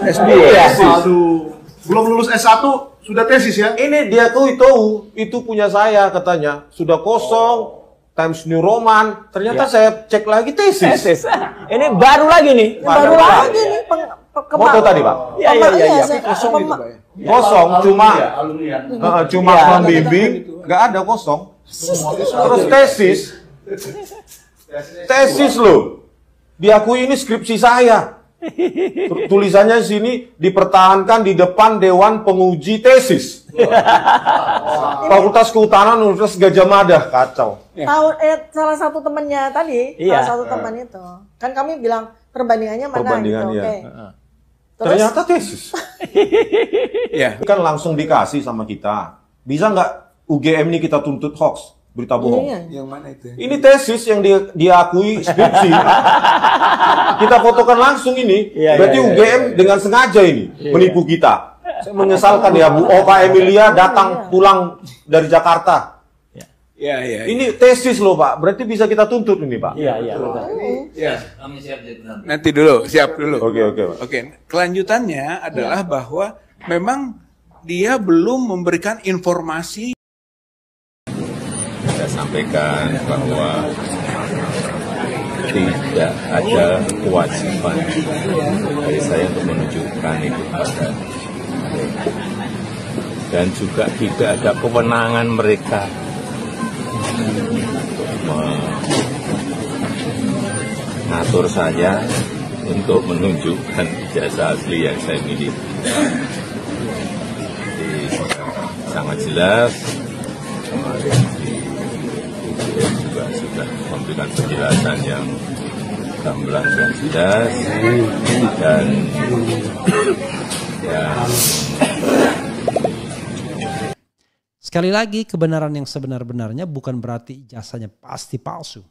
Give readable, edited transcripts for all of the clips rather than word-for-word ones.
S2. Aduh. Belum lulus S1 sudah tesis ya? Ini dia tuh itu punya saya katanya. Sudah kosong. Times New Roman. Ternyata saya cek lagi tesis. Ini baru lagi nih. Baru lagi nih. Foto tadi, Pak. Iya. Kosong itu, Pak ya? Kosong, cuma pembimbing, nggak ada kosong. Terus tesis loh. Diakui ini skripsi saya. Tulisannya di sini dipertahankan di depan Dewan Penguji Tesis. Fakultas Kehutanan Universitas Gadjah Mada, kacau. Tahu salah satu temannya tadi, salah satu teman itu. Kan kami bilang perbandingannya mana gitu. Oke. Ternyata tesis. Kan langsung dikasih sama kita. Bisa nggak UGM ini kita tuntut hoax, berita bohong? Yang mana itu? Ini tesis yang diakui skripsi. Kita fotokan langsung ini. Berarti UGM dengan sengaja ini menipu kita. Saya menyesalkan ya Bu Oka Emilia datang pulang dari Jakarta. Ini tesis loh Pak. Berarti bisa kita tuntut ini Pak. Iya. Kami siap jadi pendamping. Nanti dulu, siap dulu. Oke. Kelanjutannya adalah bahwa memang dia belum memberikan informasi. Saya sampaikan bahwa tidak ada kewajiban dari saya untuk menunjukkan itu pada, dan juga tidak ada kewenangan mereka mengatur saya untuk menunjukkan ijazah asli yang saya miliki. Jadi sangat jelas kemarin di UGM juga sudah memberikan penjelasan yang gamblang dan jelas, dan sekali lagi, kebenaran yang sebenar-benarnya bukan berarti ijazahnya pasti palsu.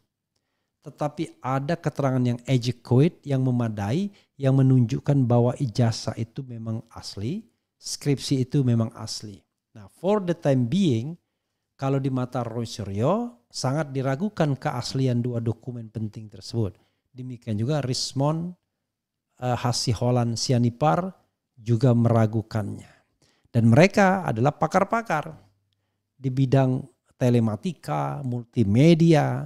Tetapi ada keterangan yang adequate, yang memadai, yang menunjukkan bahwa ijazah itu memang asli, skripsi itu memang asli. Nah, for the time being, kalau di mata Roy Suryo, sangat diragukan keaslian dua dokumen penting tersebut. Demikian juga Rismond Hasiholan Sianipar juga meragukannya. Dan mereka adalah pakar-pakar di bidang telematika, multimedia,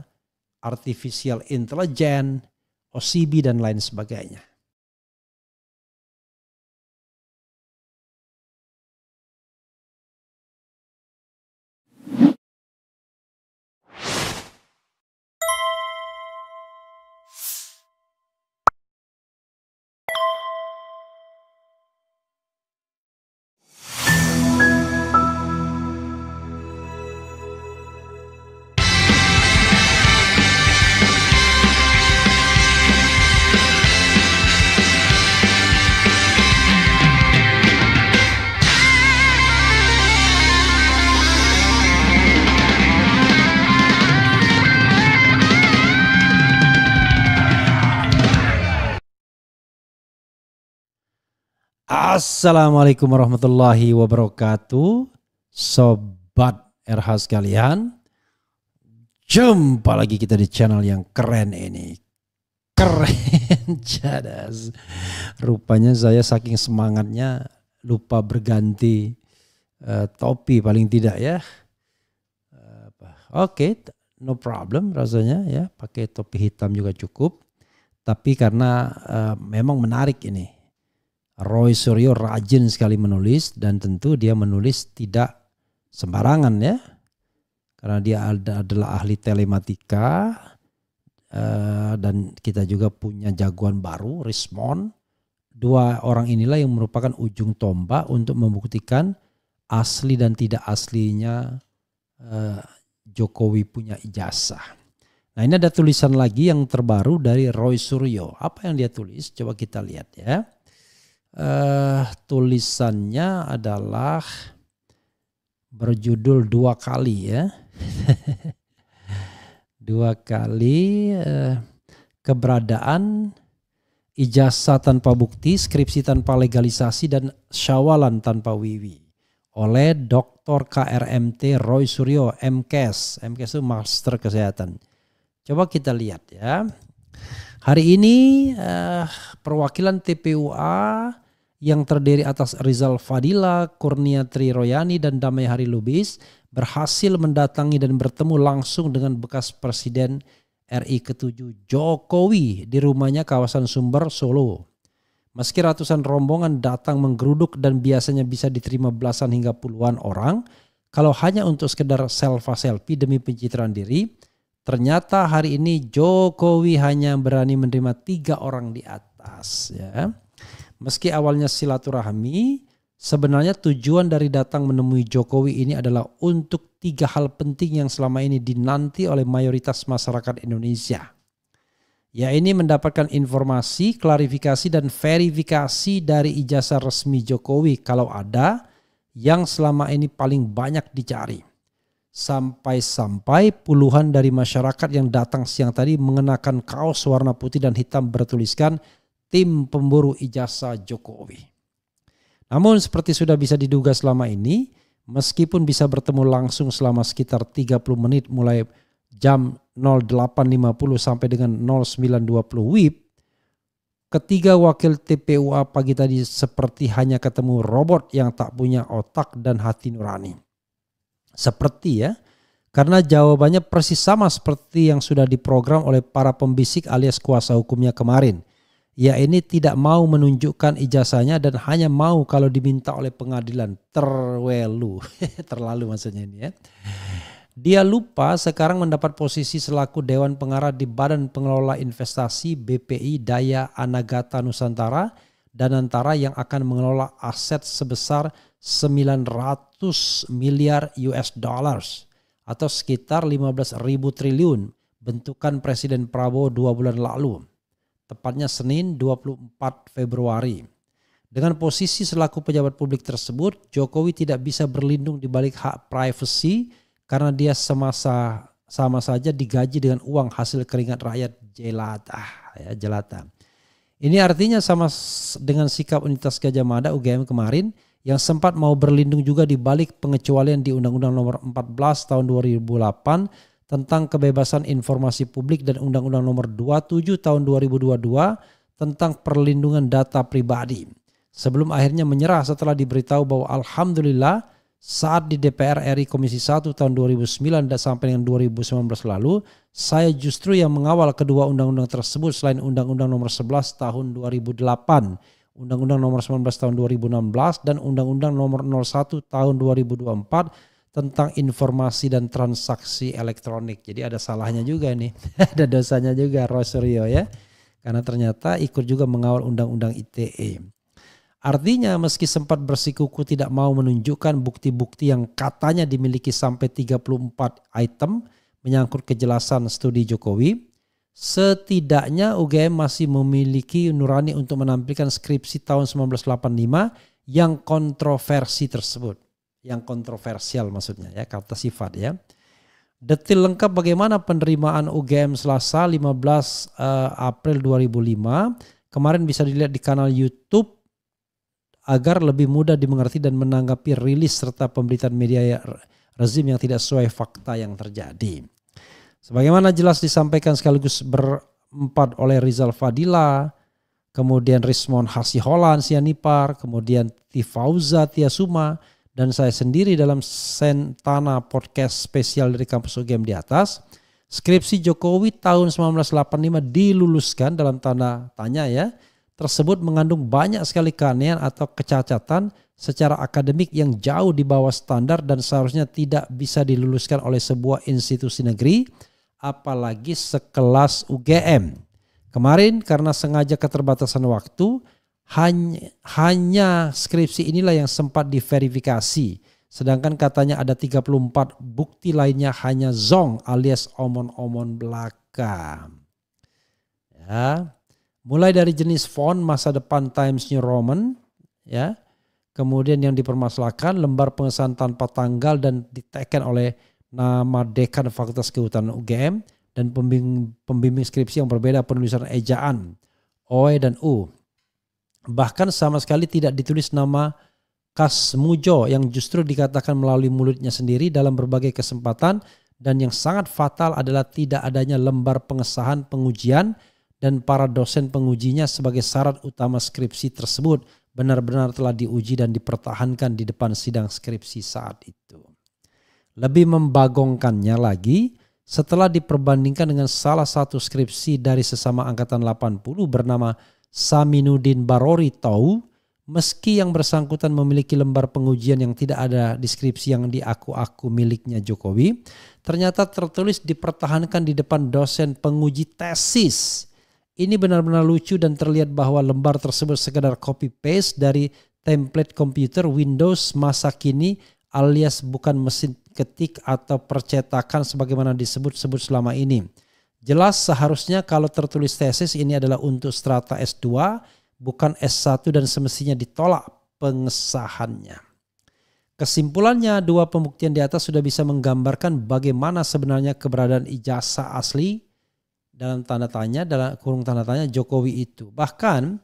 artificial intelligence, OCB, dan lain sebagainya. Assalamualaikum warahmatullahi wabarakatuh. Sobat RH sekalian, jumpa lagi kita di channel yang keren ini. Keren cadas. Rupanya saya saking semangatnya lupa berganti topi paling tidak ya. Oke, no problem rasanya ya, pakai topi hitam juga cukup. Tapi karena memang menarik ini. Roy Suryo rajin sekali menulis, dan tentu dia menulis tidak sembarangan ya. Karena dia adalah ahli telematika, dan kita juga punya jagoan baru, Rismond. Dua orang inilah yang merupakan ujung tombak untuk membuktikan asli dan tidak aslinya Jokowi punya ijazah. Nah, ini ada tulisan lagi yang terbaru dari Roy Suryo. Apa yang dia tulis? Coba kita lihat ya. Tulisannya adalah berjudul dua kali ya. Dua kali keberadaan ijazah tanpa bukti, skripsi tanpa legalisasi, dan syawalan tanpa wiwi oleh Dr. KRMT Roy Suryo MKes. MKes itu Master Kesehatan. Coba kita lihat ya. Hari ini perwakilan TPUA yang terdiri atas Rizal Fadila, Kurnia Triroyani, dan Damai Hari Lubis berhasil mendatangi dan bertemu langsung dengan bekas Presiden RI ke-7 Jokowi di rumahnya kawasan Sumber, Solo. Meski ratusan rombongan datang menggeruduk dan biasanya bisa diterima belasan hingga puluhan orang, kalau hanya untuk sekedar selfie demi pencitraan diri, ternyata hari ini Jokowi hanya berani menerima 3 orang di atas. Ya. Meski awalnya silaturahmi, sebenarnya tujuan dari datang menemui Jokowi ini adalah untuk 3 hal penting yang selama ini dinanti oleh mayoritas masyarakat Indonesia. Ya, ini mendapatkan informasi, klarifikasi, dan verifikasi dari ijazah resmi Jokowi kalau ada, yang selama ini paling banyak dicari. Sampai-sampai puluhan dari masyarakat yang datang siang tadi mengenakan kaos warna putih dan hitam bertuliskan tim pemburu ijazah Jokowi. Namun seperti sudah bisa diduga selama ini, meskipun bisa bertemu langsung selama sekitar 30 menit mulai jam 08.50 sampai dengan 09.20 WIB, ketiga wakil TPUA pagi tadi seperti hanya ketemu robot yang tak punya otak dan hati nurani. Seperti ya, karena jawabannya persis sama seperti yang sudah diprogram oleh para pembisik alias kuasa hukumnya kemarin. Ya, ini tidak mau menunjukkan ijazahnya dan hanya mau kalau diminta oleh pengadilan. Terlalu maksudnya ini ya. Dia lupa sekarang mendapat posisi selaku Dewan Pengarah di Badan Pengelola Investasi BPI Daya Anagata Nusantara dan Antara yang akan mengelola aset sebesar 900 miliar US dollars atau sekitar 15.000 triliun bentukan Presiden Prabowo 2 bulan lalu. Tepatnya Senin 24 Februari. Dengan posisi selaku pejabat publik tersebut, Jokowi tidak bisa berlindung di balik hak privasi karena dia sama saja digaji dengan uang hasil keringat rakyat jelata. Ini artinya sama dengan sikap Universitas Gadjah Mada UGM kemarin yang sempat mau berlindung juga di balik pengecualian di Undang-Undang Nomor 14 Tahun 2008 tentang kebebasan informasi publik dan Undang-Undang Nomor 27 Tahun 2022 tentang perlindungan data pribadi. Sebelum akhirnya menyerah setelah diberitahu bahwa alhamdulillah saat di DPR RI Komisi 1 tahun 2009 dan sampai dengan 2019 lalu, saya justru yang mengawal kedua undang-undang tersebut selain Undang-Undang Nomor 11 Tahun 2008, Undang-Undang Nomor 19 Tahun 2016 dan Undang-Undang Nomor 01 Tahun 2024 tentang informasi dan transaksi elektronik. Jadi ada salahnya juga nih, ada dosanya juga Rosario ya. Karena ternyata ikut juga mengawal Undang-Undang ITE. Artinya meski sempat bersikuku tidak mau menunjukkan bukti-bukti yang katanya dimiliki sampai 34 item menyangkut kejelasan studi Jokowi, setidaknya UGM masih memiliki nurani untuk menampilkan skripsi tahun 1985 yang kontroversi tersebut. Yang kontroversial maksudnya ya, kata sifat ya. Detil lengkap bagaimana penerimaan UGM Selasa 15 April 2005 kemarin bisa dilihat di kanal YouTube agar lebih mudah dimengerti dan menanggapi rilis serta pemberitaan media rezim yang tidak sesuai fakta yang terjadi. Sebagaimana jelas disampaikan sekaligus berempat oleh Rizal Fadila, kemudian Rismon Hasiholan Sianipar, kemudian Tifauza Tiasuma, dan saya sendiri dalam Sentana podcast spesial dari kampus UGM di atas, skripsi Jokowi tahun 1985 diluluskan dalam tanda tanya ya, tersebut mengandung banyak sekali keanehan atau kecacatan secara akademik yang jauh di bawah standar dan seharusnya tidak bisa diluluskan oleh sebuah institusi negeri, apalagi sekelas UGM. Kemarin karena sengaja keterbatasan waktu, hanya skripsi inilah yang sempat diverifikasi. Sedangkan katanya ada 34 bukti lainnya hanya zong alias omon-omon belaka. Ya. Mulai dari jenis font masa depan Times New Roman, ya. Kemudian yang dipermasalahkan lembar pengesahan tanpa tanggal dan diteken oleh nama dekan Fakultas Kehutanan UGM dan pembimbing skripsi yang berbeda penulisan ejaan OE dan U. Bahkan sama sekali tidak ditulis nama Kasmujo yang justru dikatakan melalui mulutnya sendiri dalam berbagai kesempatan, dan yang sangat fatal adalah tidak adanya lembar pengesahan pengujian dan para dosen pengujinya sebagai syarat utama skripsi tersebut. benar-benar telah diuji dan dipertahankan di depan sidang skripsi saat itu. Lebih membagongkannya lagi, setelah diperbandingkan dengan salah satu skripsi dari sesama angkatan 80 bernama Saminuddin Barori Tau, meski yang bersangkutan memiliki lembar pengujian yang tidak ada di skripsi yang diaku-aku miliknya Jokowi, ternyata tertulis dipertahankan di depan dosen penguji tesis. Ini benar-benar lucu dan terlihat bahwa lembar tersebut sekedar copy-paste dari template komputer Windows masa kini alias bukan mesin ketik atau percetakan sebagaimana disebut-sebut selama ini. Jelas seharusnya kalau tertulis tesis ini adalah untuk strata S2 bukan S1 dan semestinya ditolak pengesahannya. Kesimpulannya, dua pembuktian di atas sudah bisa menggambarkan bagaimana sebenarnya keberadaan ijazah asli dalam kurung tanda tanya Jokowi itu. Bahkan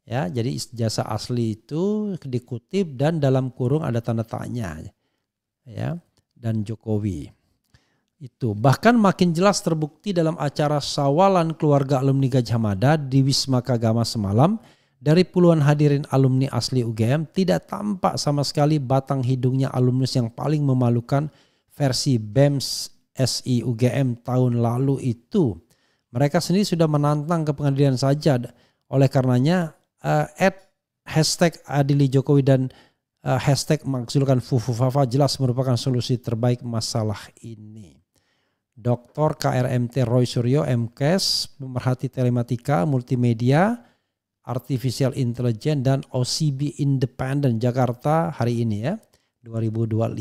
ya, jadi ijazah asli itu dikutip dan dalam kurung ada tanda tanya ya, dan Jokowi. Itu bahkan makin jelas terbukti dalam acara sawalan keluarga alumni Gajah Mada di Wisma Kagama semalam. Dari puluhan hadirin alumni asli UGM tidak tampak sama sekali batang hidungnya alumnus yang paling memalukan versi BEMS SI UGM tahun lalu itu. Mereka sendiri sudah menantang ke pengadilan saja. Oleh karenanya hashtag Adili Jokowi dan hashtag Makzulkan Fufufafa jelas merupakan solusi terbaik masalah ini. Dr. KRMT Roy Suryo MKes, pemerhati telematika, multimedia, Artificial Intelligence dan OCB Independent Jakarta hari ini ya 2025.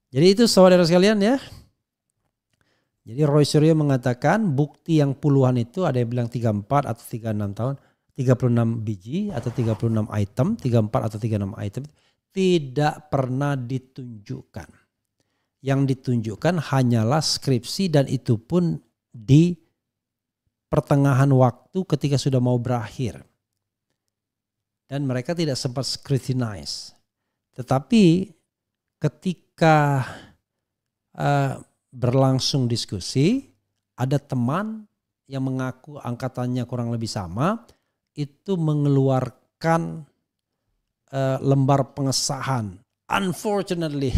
Jadi itu saudara sekalian ya. Jadi Roy Suryo mengatakan bukti yang puluhan itu ada yang bilang 34 atau 36 tahun, 36 biji atau 36 item, 34 atau 36 item tidak pernah ditunjukkan. Yang ditunjukkan hanyalah skripsi dan itu pun di pertengahan waktu ketika sudah mau berakhir. Dan mereka tidak sempat scrutinize. Tetapi ketika berlangsung diskusi, ada teman yang mengaku angkatannya kurang lebih sama, itu mengeluarkan lembar pengesahan. Unfortunately,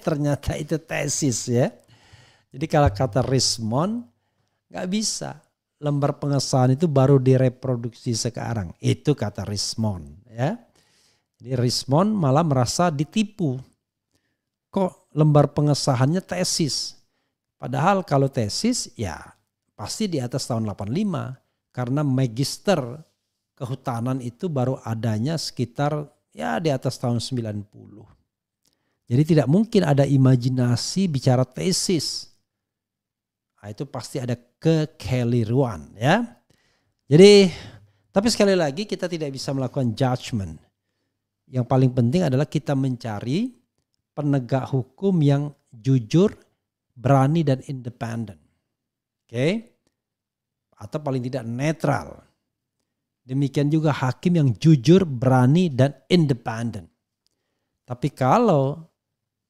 ternyata itu tesis ya. Jadi kalau kata Rismon, nggak bisa. Lembar pengesahan itu baru direproduksi sekarang. Itu kata Rismon ya. Jadi Rismon malah merasa ditipu. Kok lembar pengesahannya tesis? Padahal kalau tesis ya pasti di atas tahun 85. Karena magister kehutanan itu baru adanya sekitar ya di atas tahun 90. Jadi tidak mungkin ada imajinasi bicara tesis. Nah, itu pasti ada kekeliruan ya. Jadi tapi sekali lagi kita tidak bisa melakukan judgment. Yang paling penting adalah kita mencari penegak hukum yang jujur, berani dan independen. Oke? Atau paling tidak netral. Demikian juga hakim yang jujur, berani dan independen. Tapi kalau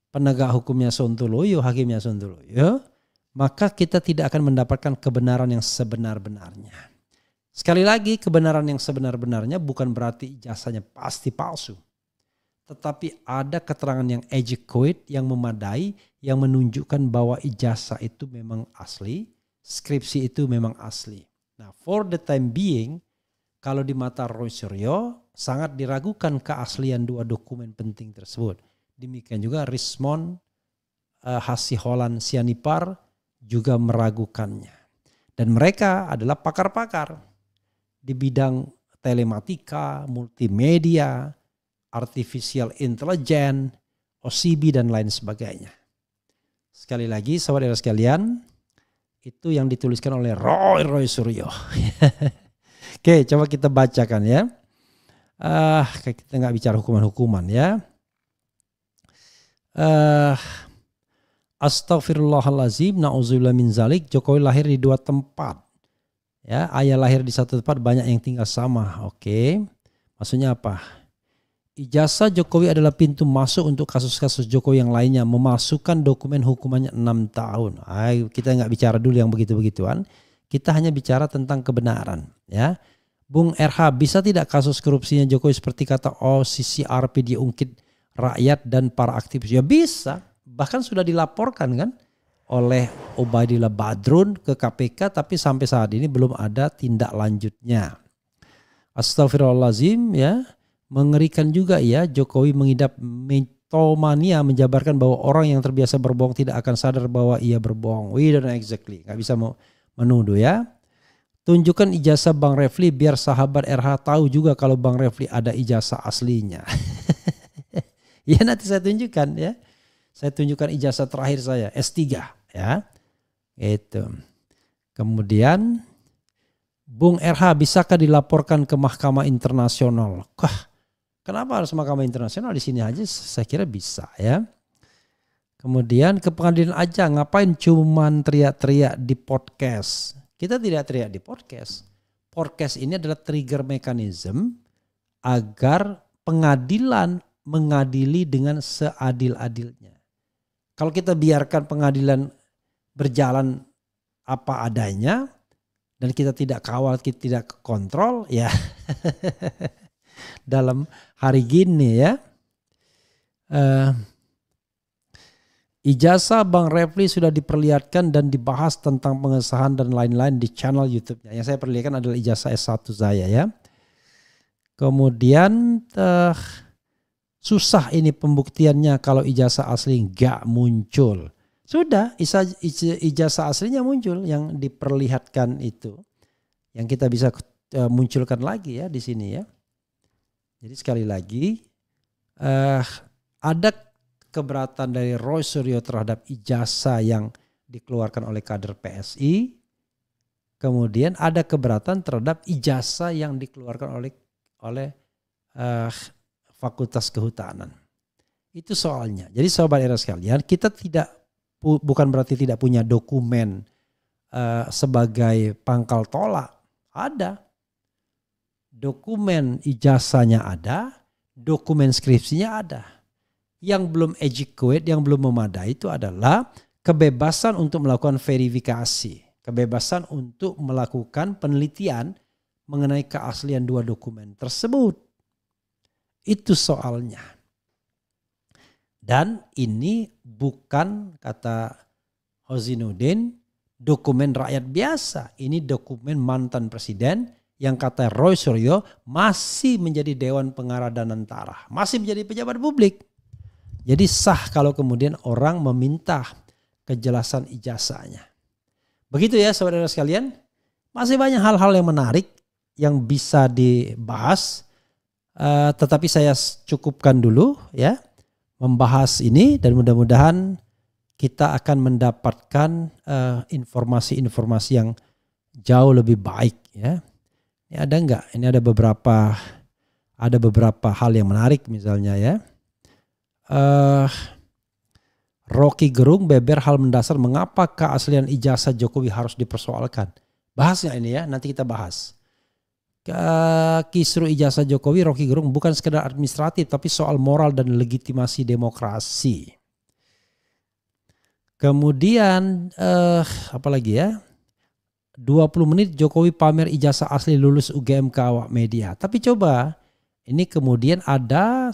penegak hukumnya sontoloyo, hakimnya sontoloyo, maka kita tidak akan mendapatkan kebenaran yang sebenar-benarnya. Sekali lagi, kebenaran yang sebenar-benarnya bukan berarti ijazahnya pasti palsu. Tetapi ada keterangan yang adequate, yang memadai, yang menunjukkan bahwa ijazah itu memang asli, skripsi itu memang asli. Nah, for the time being, kalau di mata Roy Suryo, sangat diragukan keaslian dua dokumen penting tersebut. Demikian juga Rismon Hasiholan Sianipar juga meragukannya. Dan mereka adalah pakar-pakar di bidang telematika, multimedia, artificial intelligence, OCB dan lain sebagainya. Sekali lagi saudara sekalian, itu yang dituliskan oleh Roy Suryo. Oke, coba kita bacakan ya. Kita nggak bicara hukuman-hukuman ya. Astaghfirullahalazim, na'udzubillah min zalik. Jokowi lahir di dua tempat. Ya, ayah lahir di satu tempat, banyak yang tinggal sama. Oke. Maksudnya apa? Ijazah Jokowi adalah pintu masuk untuk kasus-kasus Jokowi yang lainnya. Memasukkan dokumen hukumannya 6 tahun. Kita nggak bicara dulu yang begitu-begituan. Kita hanya bicara tentang kebenaran. Ya, Bung RH, bisa tidak kasus korupsinya Jokowi seperti kata CCRP diungkit rakyat dan para aktivis? Ya bisa, bahkan sudah dilaporkan kan oleh Obaidillah Badrun ke KPK, tapi sampai saat ini belum ada tindak lanjutnya. Astagfirullahaladzim ya, mengerikan juga ya Jokowi mengidap mitomania, menjabarkan bahwa orang yang terbiasa berbohong tidak akan sadar bahwa ia berbohong. We don't know exactly, nggak bisa menuduh ya. Tunjukkan ijazah Bang Refli biar sahabat RH tahu juga kalau Bang Refli ada ijazah aslinya. Ya nanti saya tunjukkan ya. Saya tunjukkan ijazah terakhir saya S3 ya. Itu. Kemudian Bung RH, bisakah dilaporkan ke Mahkamah Internasional? Kenapa harus Mahkamah Internasional? Di sini aja saya kira bisa ya. Kemudian ke pengadilan aja, ngapain cuman teriak-teriak di podcast? Kita tidak teriak di podcast. Podcast ini adalah trigger mechanism agar pengadilan mengadili dengan seadil-adilnya. Kalau kita biarkan pengadilan berjalan apa adanya dan kita tidak kawal, kita tidak kontrol ya. Dalam hari gini ya. Ijazah Bang Refli sudah diperlihatkan dan dibahas tentang pengesahan dan lain-lain di channel YouTube-nya. Yang saya perlihatkan adalah ijazah S1 saya ya. Kemudian susah ini pembuktiannya kalau ijazah asli nggak muncul. Sudah ijazah aslinya muncul yang diperlihatkan itu. Yang kita bisa munculkan lagi ya di sini ya. Jadi sekali lagi ada keberatan dari Roy Suryo terhadap ijazah yang dikeluarkan oleh kader PSI. Kemudian ada keberatan terhadap ijazah yang dikeluarkan oleh Fakultas Kehutanan. Itu soalnya. Jadi sobat era sekalian, kita bukan berarti tidak punya dokumen sebagai pangkal tolak. Ada. Dokumen ijazahnya ada, dokumen skripsinya ada. Yang belum adequate, yang belum memadai itu adalah kebebasan untuk melakukan verifikasi. Kebebasan untuk melakukan penelitian mengenai keaslian dua dokumen tersebut. Itu soalnya. Dan ini bukan, kata Hozinuddin, dokumen rakyat biasa. Ini dokumen mantan presiden yang kata Roy Suryo masih menjadi Dewan Pengarah Danantara. Masih menjadi pejabat publik. Jadi sah kalau kemudian orang meminta kejelasan ijazahnya. Begitu ya saudara sekalian. Masih banyak hal-hal yang menarik yang bisa dibahas. Tetapi saya cukupkan dulu ya membahas ini. Dan mudah-mudahan kita akan mendapatkan informasi-informasi yang jauh lebih baik ya. Ini ada enggak? Ini ada beberapa hal yang menarik misalnya ya. Rocky Gerung beber hal mendasar mengapa keaslian ijazah Jokowi harus dipersoalkan. Bahasnya ini ya, nanti kita bahas. Kisru ijazah Jokowi Rocky Gerung bukan sekedar administratif tapi soal moral dan legitimasi demokrasi. Kemudian apa lagi ya? 20 menit Jokowi pamer ijazah asli lulus UGM ke awak media. Tapi coba ini kemudian ada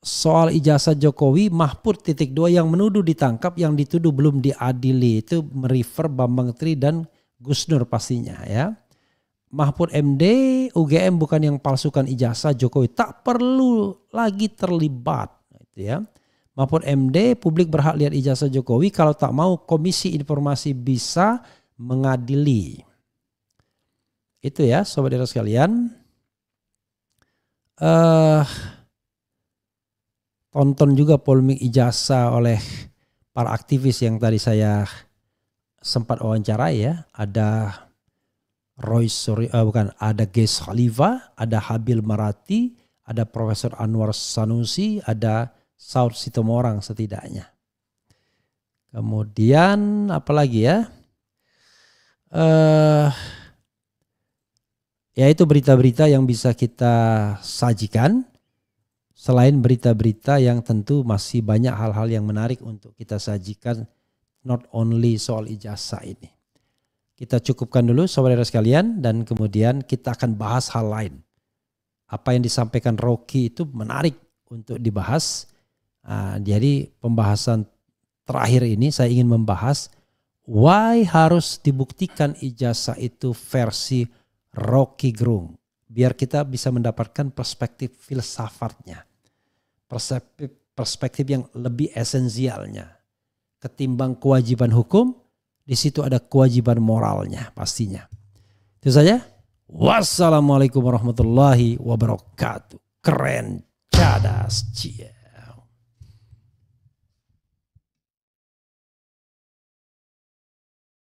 soal ijazah Jokowi Mahfud .2 yang menuduh ditangkap, yang dituduh belum diadili. Itu merefer Bambang Tri dan Gus Nur pastinya ya. Mahfud MD UGM bukan yang palsukan ijazah Jokowi, tak perlu lagi terlibat gitu ya. Mahfud MD publik berhak lihat ijazah Jokowi, kalau tak mau Komisi Informasi bisa mengadili. Itu ya sobat era sekalian. Tonton juga polemik ijazah oleh para aktivis yang tadi saya sempat wawancarai ya. Ada ada Ges Khalifa, ada Habil Marati, ada Profesor Anwar Sanusi, ada Saud Sitomorang setidaknya. Kemudian apalagi ya? Yaitu berita-berita yang bisa kita sajikan. Selain berita-berita yang tentu masih banyak hal-hal yang menarik untuk kita sajikan, not only soal ijazah ini. Kita cukupkan dulu saudara sekalian dan kemudian kita akan bahas hal lain. Apa yang disampaikan Rocky itu menarik untuk dibahas. Jadi pembahasan terakhir ini saya ingin membahas why harus dibuktikan ijazah itu versi Rocky Gerung. Biar kita bisa mendapatkan perspektif filsafatnya. Perspektif yang lebih esensialnya. Ketimbang kewajiban hukum, di situ ada kewajiban moralnya pastinya. Itu saja. Wassalamualaikum warahmatullahi wabarakatuh. Keren, cadas, cie.